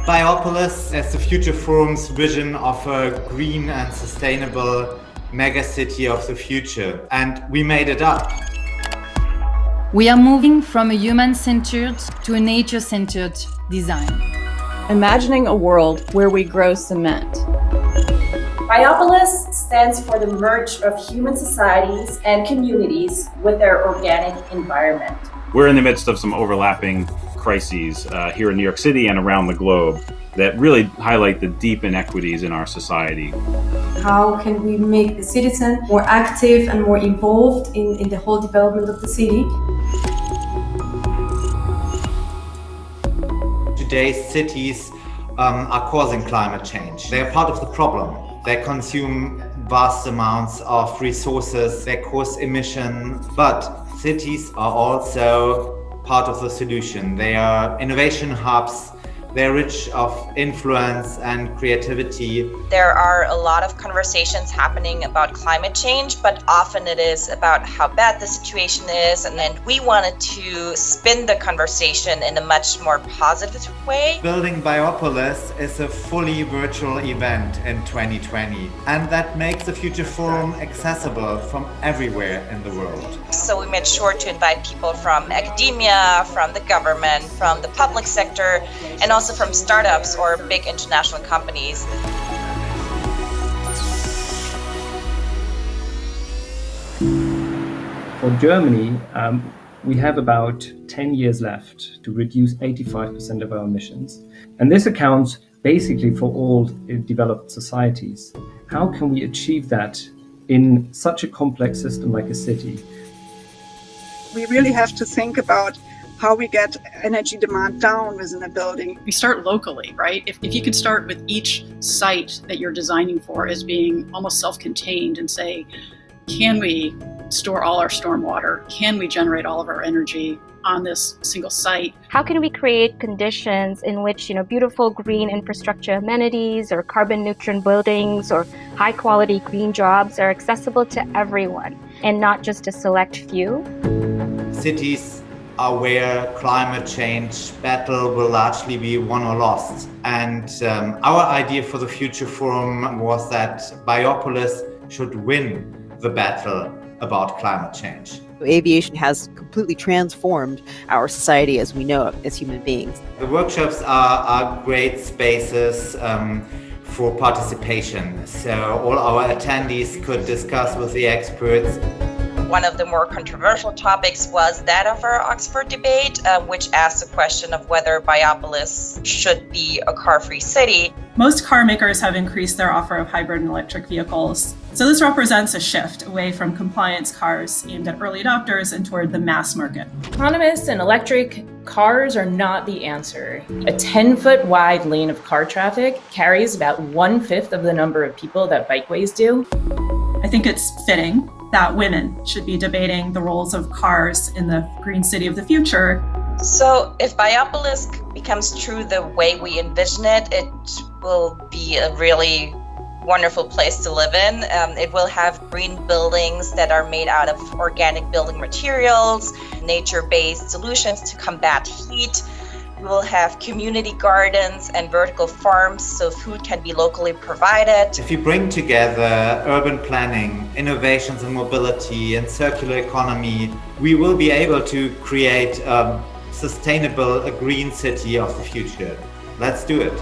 Biopolis is the Future Forum's vision of a green and sustainable megacity of the future, and we made it up. We are moving from a human-centered to a nature-centered design. Imagining a world where we grow cement. Biopolis stands for the merge of human societies and communities with their organic environment. We're in the midst of some overlapping crises here in New York City and around the globe that really highlight the deep inequities in our society. How can we make the citizen more active and more involved in the whole development of the city? Today's cities are causing climate change. They are part of the problem. They consume vast amounts of resources, they cause emission, but cities are also part of the solution. They are innovation hubs. They're rich of influence and creativity. There are a lot of conversations happening about climate change, but often it is about how bad the situation is. And then we wanted to spin the conversation in a much more positive way. Building Biopolis is a fully virtual event in 2020, and that makes the Future Forum accessible from everywhere in the world. So we made sure to invite people from academia, from the government, from the public sector, and also from startups or big international companies. For Germany, we have about 10 years left to reduce 85% of our emissions. And this accounts basically for all developed societies. How can we achieve that in such a complex system like a city? We really have to think about how we get energy demand down within a building. We start locally, right? If you could start with each site that you're designing for as being almost self-contained and say, can we store all our stormwater? Can we generate all of our energy on this single site? How can we create conditions in which, beautiful green infrastructure amenities or carbon neutral buildings or high quality green jobs are accessible to everyone and not just a select few? Cities are where climate change battle will largely be won or lost. And our idea for the Future Forum was that Biopolis should win the battle about climate change. Aviation has completely transformed our society as we know it as human beings. The workshops are great spaces for participation. So all our attendees could discuss with the experts. One of the more controversial topics was that of our Oxford debate, which asked the question of whether Biopolis should be a car-free city. Most car makers have increased their offer of hybrid and electric vehicles. So this represents a shift away from compliance cars aimed at early adopters and toward the mass market. Autonomous and electric cars are not the answer. A 10-foot wide lane of car traffic carries about 1/5 of the number of people that bikeways do. I think it's fitting that women should be debating the roles of cars in the green city of the future. So if Biopolis becomes true the way we envision it, it will be a really wonderful place to live in. It will have green buildings that are made out of organic building materials, nature-based solutions to combat heat. We will have community gardens and vertical farms so food can be locally provided. If you bring together urban planning, innovations in mobility and circular economy, we will be able to create a sustainable, a green city of the future. Let's do it.